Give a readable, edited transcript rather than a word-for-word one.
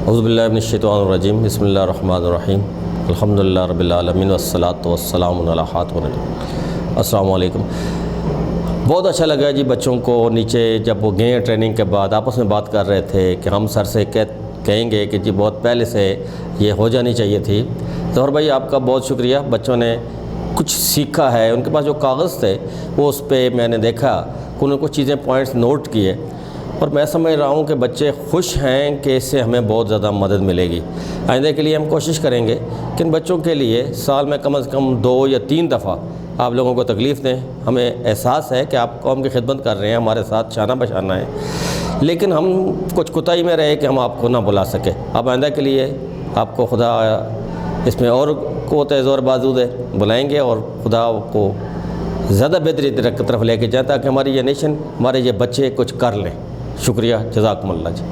اعوذ باللہ من الشیطان الرجیم بسم اللہ الرحمن الرحیم الحمدللہ رب العالمین والصلاۃ والسلام علی خاتم النبیین۔ السلام علیکم۔ بہت اچھا لگا جی بچوں کو نیچے جب وہ گئے ٹریننگ کے بعد آپس میں بات کر رہے تھے کہ ہم سر سے کہیں گے کہ جی بہت پہلے سے یہ ہو جانی چاہیے تھی۔ ظفر بھائی آپ کا بہت شکریہ، بچوں نے کچھ سیکھا ہے، ان کے پاس جو کاغذ تھے وہ اس پہ میں نے دیکھا کہ انہوں نے کچھ چیزیں پوائنٹس نوٹ کیے، اور میں سمجھ رہا ہوں کہ بچے خوش ہیں کہ اس سے ہمیں بہت زیادہ مدد ملے گی۔ آئندہ کے لیے ہم کوشش کریں گے کہ ان بچوں کے لیے سال میں کم از کم 2 یا 3 دفعہ آپ لوگوں کو تکلیف دیں۔ ہمیں احساس ہے کہ آپ قوم کی خدمت کر رہے ہیں، ہمارے ساتھ شانہ بشانہ ہے، لیکن ہم کچھ کوتاہی میں رہے کہ ہم آپ کو نہ بلا سکے۔ اب آئندہ کے لیے آپ کو خدا اس میں اور قوت زور بازو دے، بلائیں گے اور خدا کو زیادہ بہتری طرف لے کے جائیں تاکہ ہماری یہ نیشن، ہمارے یہ بچے کچھ کر لیں۔ شکریہ، جزاکم اللہ جی۔